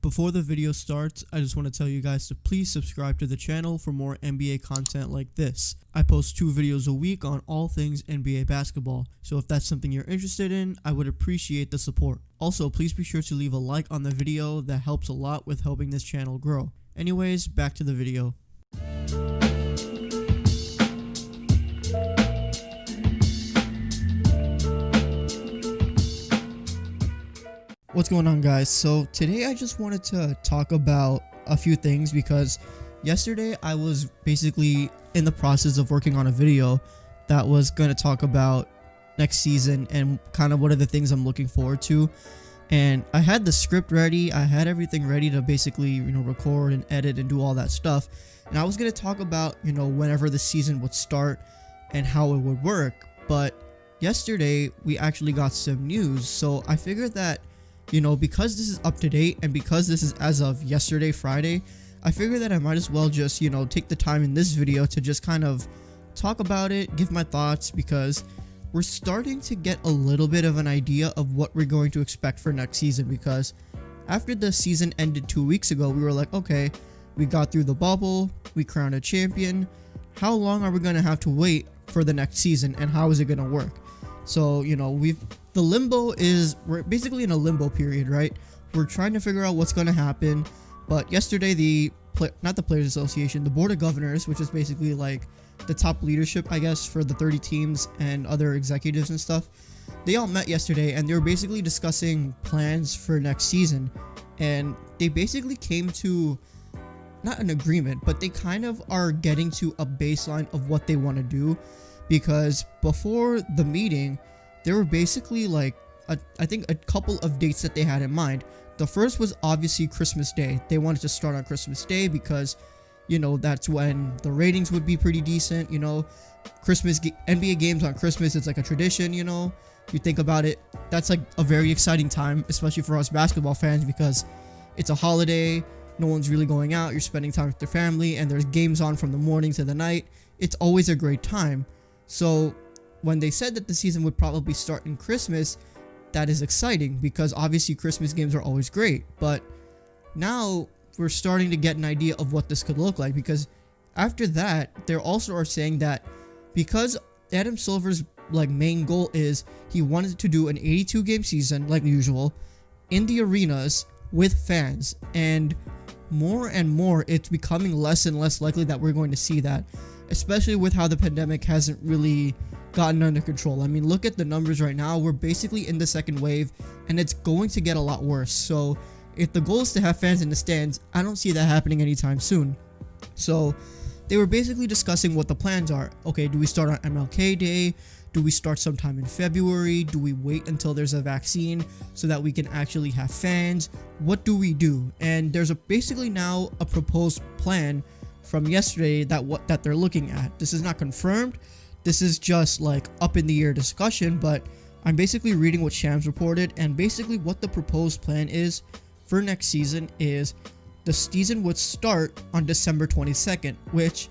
Before the video starts, I just want to tell you guys to please subscribe to the channel for more NBA content like this. I post 2 videos a week on all things NBA basketball, so if that's something you're interested in, I would appreciate the support. Also, please be sure to leave a like on the video. That helps a lot with helping this channel grow. Anyways, back to the video. What's going on, guys? So today I just wanted to talk about a few things because yesterday I was basically in the process of working on a video that was going to talk about next season and kind of what are the things I'm looking forward to. And I had the script ready, I had everything ready to basically, record and edit and do all that stuff. And I was going to talk about, whenever the season would start and how it would work. But yesterday we actually got some news, so I figured that because this is up to date and because this is as of yesterday, Friday, I figured that I might as well just, take the time in this video to just kind of talk about it, give my thoughts, because we're starting to get a little bit of an idea of what we're going to expect for next season. Because after the season ended 2 weeks ago, we were like, okay, we got through the bubble, we crowned a champion. How long are we going to have to wait for the next season, and how is it going to work? So, we're basically in a limbo period, right? We're trying to figure out what's going to happen. But yesterday, the Players Association, the Board of Governors, which is basically like the top leadership, I guess, for the 30 teams and other executives and stuff, they all met yesterday and they were basically discussing plans for next season. And they basically came to not an agreement, but they kind of are getting to a baseline of what they want to do. Because before the meeting, there were basically like I think a couple of dates that they had in mind. The first was obviously Christmas Day. They wanted to start on Christmas Day because that's when the ratings would be pretty decent. Christmas NBA games on Christmas, it's like a tradition. You think about it, that's like a very exciting time, especially for us basketball fans, because it's a holiday, no one's really going out, you're spending time with your family, and there's games on from the morning to the night. It's always a great time. So when they said that the season would probably start in Christmas, that is exciting because obviously Christmas games are always great. But now we're starting to get an idea of what this could look like, because after that, they also are saying that because Adam Silver's main goal is he wanted to do an 82 game season like usual in the arenas with fans, and more it's becoming less and less likely that we're going to see that, especially with how the pandemic hasn't really gotten under control. I mean, look at the numbers right now. We're basically in the second wave and it's going to get a lot worse. So if the goal is to have fans in the stands, I don't see that happening anytime soon. So they were basically discussing what the plans are. Okay, do we start on MLK Day? Do we start sometime in February? Do we wait until there's a vaccine so that we can actually have fans? What do we do? And there's basically now a proposed plan from yesterday that they're looking at. This is not confirmed. This is just like up in the air discussion, but I'm basically reading what Shams reported, and basically what the proposed plan is for next season is the season would start on December 22nd, which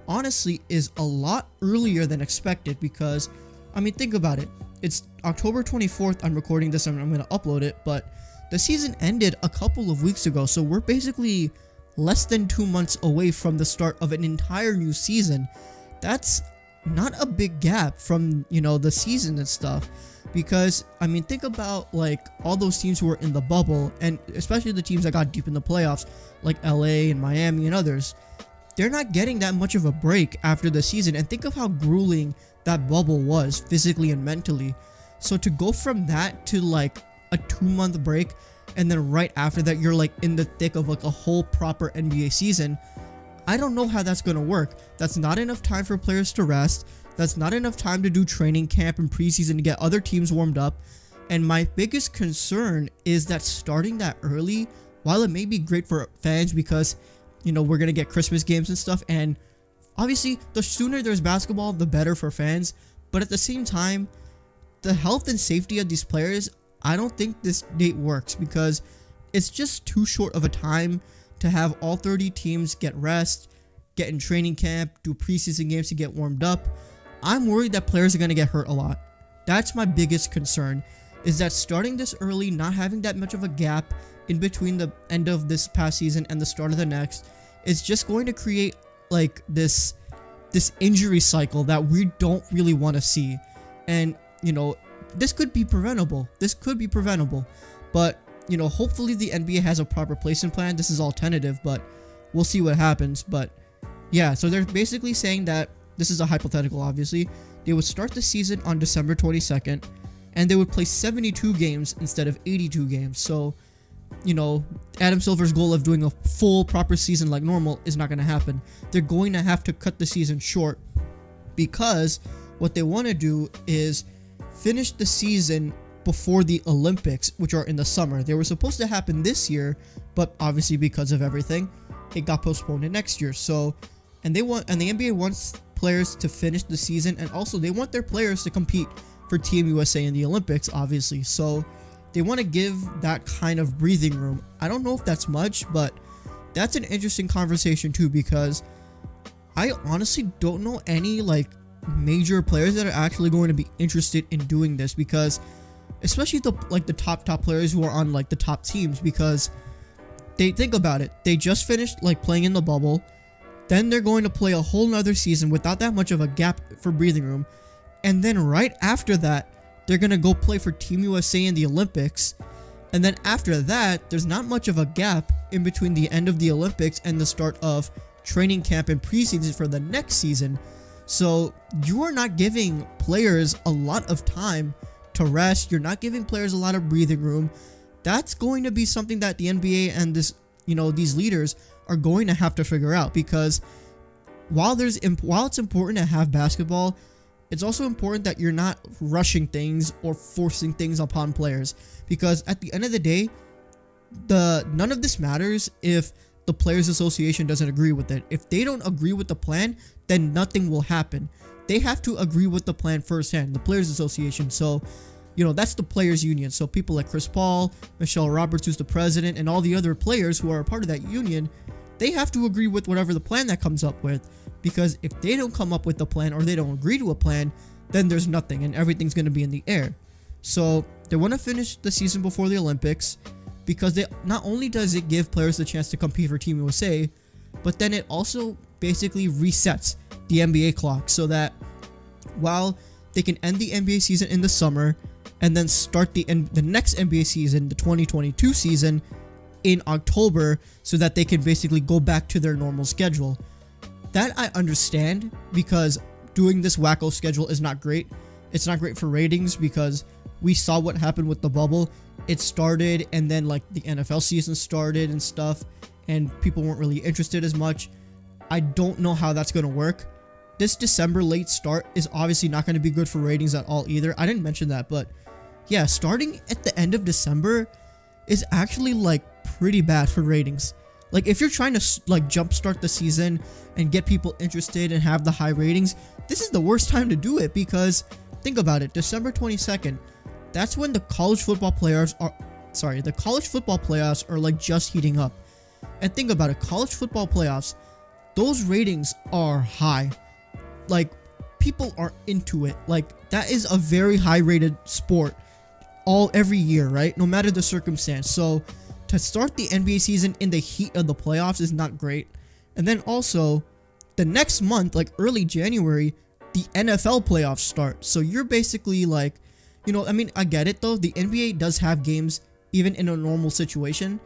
honestly is a lot earlier than expected, because I mean, think about it. It's October 24th. I'm recording this and I'm going to upload it, but the season ended a couple of weeks ago. So we're basically less than 2 months away from the start of an entire new season. That's not a big gap from the season and stuff, because I mean, think about like all those teams who were in the bubble, and especially the teams that got deep in the playoffs like LA and Miami and others. They're not getting that much of a break after the season, and think of how grueling that bubble was physically and mentally. So to go from that to like a 2-month break, and then right after that you're like in the thick of like a whole proper NBA season, I don't know how that's going to work. That's not enough time for players to rest. That's not enough time to do training camp and preseason to get other teams warmed up. And my biggest concern is that starting that early, while it may be great for fans because, we're going to get Christmas games and stuff, and obviously the sooner there's basketball, the better for fans. But at the same time, the health and safety of these players, I don't think this date works, because it's just too short of a time to have all 30 teams get rest, get in training camp, do preseason games to get warmed up. I'm worried that players are going to get hurt a lot. That's my biggest concern, is that starting this early, not having that much of a gap in between the end of this past season and the start of the next is just going to create like this injury cycle that we don't really want to see. And this could be preventable. But hopefully the NBA has a proper placement plan. This is all tentative, but we'll see what happens. But yeah, so they're basically saying that this is a hypothetical, obviously. They would start the season on December 22nd, and they would play 72 games instead of 82 games. So, Adam Silver's goal of doing a full proper season like normal is not going to happen. They're going to have to cut the season short because what they want to do is finish the season before the Olympics, which are in the summer. They were supposed to happen this year, but obviously because of everything, it got postponed to next year. So, and the NBA wants players to finish the season, and also they want their players to compete for Team USA in the Olympics, obviously. So they want to give that kind of breathing room. I don't know if that's much, but that's an interesting conversation too, because I honestly don't know any like major players that are actually going to be interested in doing this, because especially the top players who are on like the top teams, because they think about it, they just finished like playing in the bubble, then they're going to play a whole nother season without that much of a gap for breathing room, and then right after that they're gonna go play for Team USA in the Olympics, and then after that there's not much of a gap in between the end of the Olympics and the start of training camp and preseason for the next season. So you are not giving players a lot of time to rest. You're not giving players a lot of breathing room. That's going to be something that the NBA and these leaders are going to have to figure out, because while it's important to have basketball, it's also important that you're not rushing things or forcing things upon players, because at the end of the day, none of this matters if the Players Association doesn't agree with it. If they don't agree with the plan, then nothing will happen. They have to agree with the plan firsthand, the Players Association. So, that's the Players Union. So people like Chris Paul, Michelle Roberts, who's the president, and all the other players who are a part of that union, they have to agree with whatever the plan that comes up with. Because if they don't come up with a plan, or they don't agree to a plan, then there's nothing and everything's going to be in the air. So they want to finish the season before the Olympics, because not only does it give players the chance to compete for Team USA, but then it also basically resets the NBA clock, so that while they can end the NBA season in the summer and then start the next NBA season, the 2022 season, in October, so that they can basically go back to their normal schedule. That I understand, because doing this wacko schedule is not great. It's not great for ratings, because we saw what happened with the bubble. It started, and then like the NFL season started and stuff, and people weren't really interested as much. I don't know how that's going to work. This December late start is obviously not going to be good for ratings at all either. I didn't mention that, but yeah, starting at the end of December is actually like pretty bad for ratings. Like if you're trying to like jumpstart the season and get people interested and have the high ratings, this is the worst time to do it, because think about it, December 22nd, that's when the college football playoffs are like just heating up. And think about it, college football playoffs, those ratings are high. Like people are into it. Like that is a very high rated sport every year, right? No matter the circumstance. So to start the NBA season in the heat of the playoffs is not great. And then also the next month, like early January, the NFL playoffs start. So you're basically like, I get it though. The NBA does have games even in a normal situation,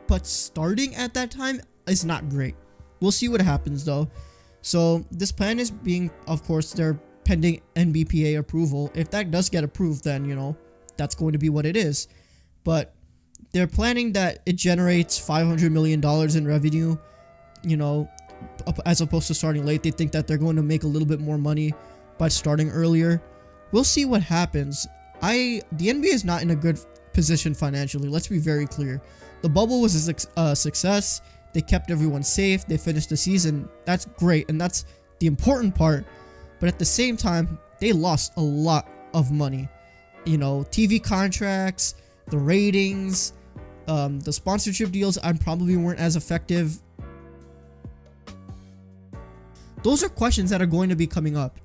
but starting at that time is not great. We'll see what happens though. So this plan is of course, they're pending NBPA approval. If that does get approved, then, that's going to be what it is. But they're planning that it generates $500 million in revenue, as opposed to starting late. They think that they're going to make a little bit more money by starting earlier. We'll see what happens. The NBA is not in a good position financially. Let's be very clear. The bubble was a success. They kept everyone safe. They finished the season. That's great, and that's the important part. But at the same time, they lost a lot of money. TV contracts, the ratings, the sponsorship deals probably weren't as effective. Those are questions that are going to be coming up,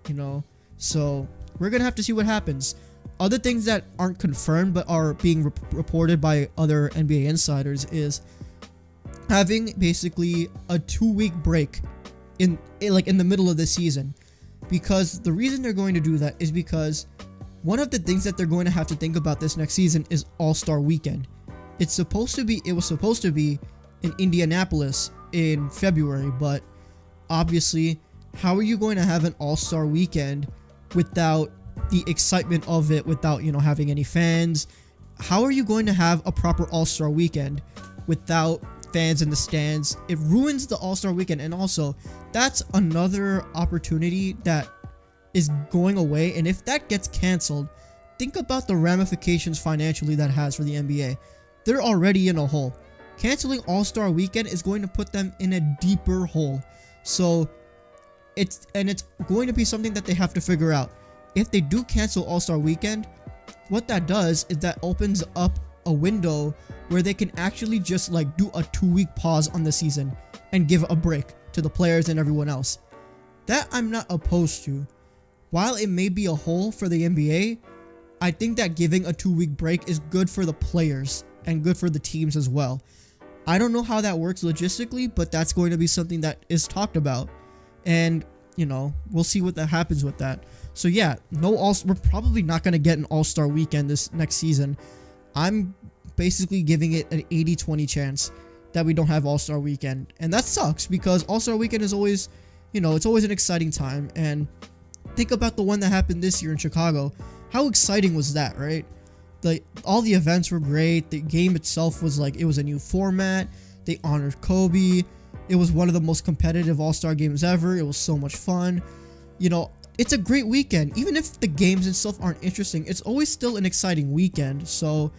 So we're going to have to see what happens. other things that aren't confirmed but are being reported by other NBA insiders is having basically a 2-week break in the middle of the season, because the reason they're going to do that is because one of the things that they're going to have to think about this next season is All-Star Weekend. It was supposed to be in Indianapolis in February, but obviously, how are you going to have an All-Star Weekend without the excitement of it, without, having any fans? How are you going to have a proper All-Star Weekend without fans in the stands? It ruins the All-Star Weekend, and also that's another opportunity that is going away. And if that gets canceled, think about the ramifications financially that has for the NBA. They're already in a hole. Canceling All-Star Weekend is going to put them in a deeper hole. So it's going to be something that they have to figure out. If they do cancel All-Star Weekend, what that does is that opens up a window where they can actually just do a 2-week pause on the season and give a break to the players and everyone else. That I'm not opposed to. While it may be a hole for the NBA, I think that giving a 2-week break is good for the players and good for the teams as well. I don't know how that works logistically, but that's going to be something that is talked about. And, we'll see what that happens with that. So yeah, we're probably not going to get an All-Star Weekend this next season. I'm basically giving it an 80-20 chance that we don't have All-Star Weekend. And that sucks, because All-Star Weekend is always, it's always an exciting time. And think about the one that happened this year in Chicago. How exciting was that, right? All the events were great. The game itself was it was a new format. They honored Kobe. It was one of the most competitive All-Star games ever. It was so much fun. It's a great weekend. Even if the games and stuff aren't interesting, it's always still an exciting weekend. So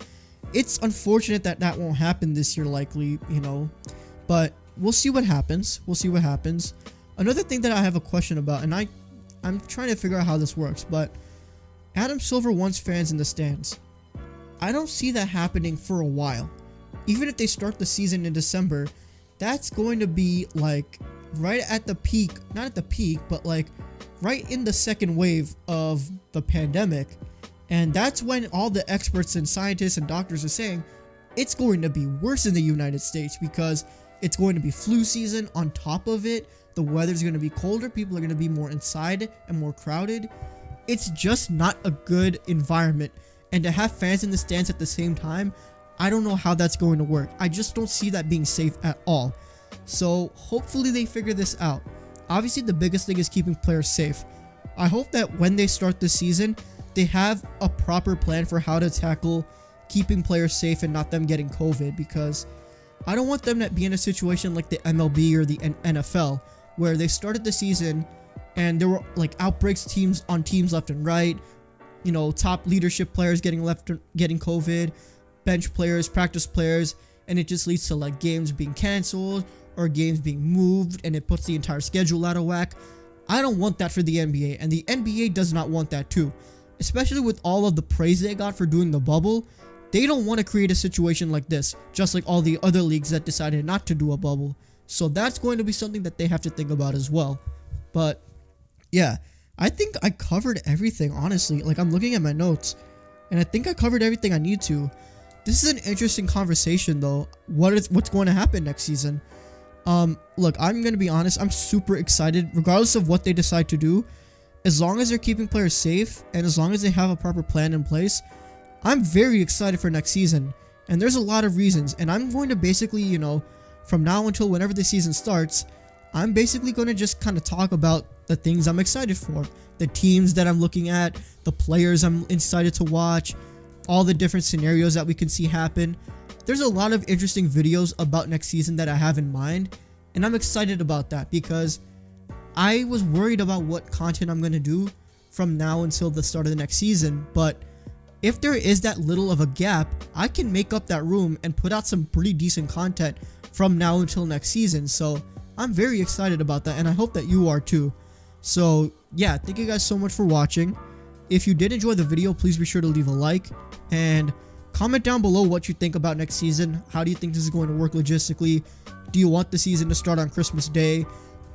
it's unfortunate that that won't happen this year, likely, but we'll see what happens. Another thing that I have a question about, and I'm trying to figure out how this works, but Adam Silver wants fans in the stands. I don't see that happening for a while. Even if they start the season in December, that's going to be right at the peak, not at the peak, but right in the second wave of the pandemic. And that's when all the experts and scientists and doctors are saying it's going to be worse in the United States, because it's going to be flu season. On top of it, the weather's going to be colder. People are going to be more inside and more crowded. It's just not a good environment. And to have fans in the stands at the same time, I don't know how that's going to work. I just don't see that being safe at all. So hopefully they figure this out. Obviously, the biggest thing is keeping players safe. I hope that when they start the season, they have a proper plan for how to tackle keeping players safe and not them getting COVID, because I don't want them to be in a situation like the MLB or the NFL, where they started the season and there were outbreaks teams left and right. Top leadership players getting COVID, bench players, practice players, and it just leads to games being canceled or games being moved, and it puts the entire schedule out of whack. I don't want that for the NBA, and the NBA does not want that too. Especially with all of the praise they got for doing the bubble, they don't want to create a situation like this, just like all the other leagues that decided not to do a bubble. So that's going to be something that they have to think about as well. But yeah, I think I covered everything, honestly. I'm looking at my notes, and I think I covered everything I need to. This is an interesting conversation, though. What's going to happen next season? Look, I'm going to be honest. I'm super excited, regardless of what they decide to do. As long as they're keeping players safe, and as long as they have a proper plan in place, I'm very excited for next season. And there's a lot of reasons. And I'm going to basically, from now until whenever the season starts, I'm basically going to just kind of talk about the things I'm excited for, the teams that I'm looking at, the players I'm excited to watch, all the different scenarios that we can see happen. There's a lot of interesting videos about next season that I have in mind, and I'm excited about that, because I was worried about what content I'm going to do from now until the start of the next season. But if there is that little of a gap, I can make up that room and put out some pretty decent content from now until next season. So I'm very excited about that, and I hope that you are too. So yeah, thank you guys so much for watching. If you did enjoy the video, please be sure to leave a like and comment down below what you think about next season. How do you think this is going to work logistically? Do you want the season to start on Christmas Day?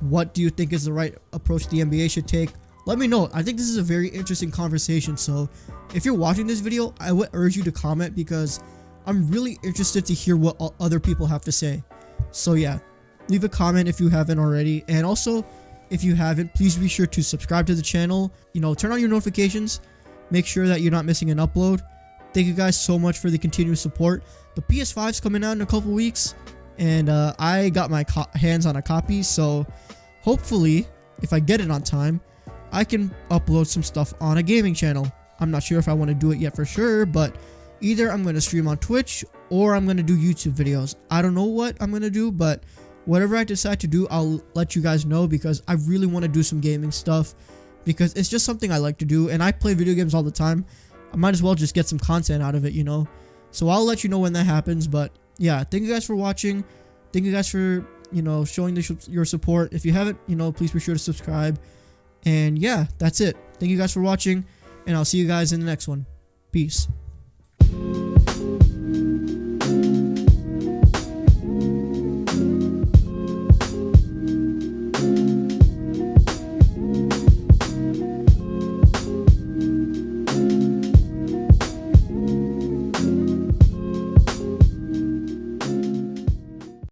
What do you think is the right approach the NBA should take? let me know. I think this is a very interesting conversation. So if you're watching this video, I would urge you to comment because I'm really interested to hear what other people have to say. So yeah, leave a comment if you haven't already. And also, if you haven't, please be sure to subscribe to the channel. You know, turn on your notifications. Make sure that you're not missing an upload. Thank you guys so much for the continuous support. The PS5's coming out in a couple weeks, and I got my hands on a copy. So hopefully, if I get it on time, I can upload some stuff on a gaming channel. I'm not sure if I want to do it yet for sure, but either I'm going to stream on Twitch or I'm going to do YouTube videos. I don't know what I'm going to do, but whatever I decide to do, I'll let you guys know because I really want to do some gaming stuff because it's just something I like to do, and I play video games all the time. I might as well just get some content out of it, you know? So I'll let you know when that happens, but yeah, thank you guys for watching. Thank you guys for, you know, showing your support. If you haven't, you know, please be sure to subscribe. And yeah, that's it. Thank you guys for watching, and I'll see you guys in the next one. Peace.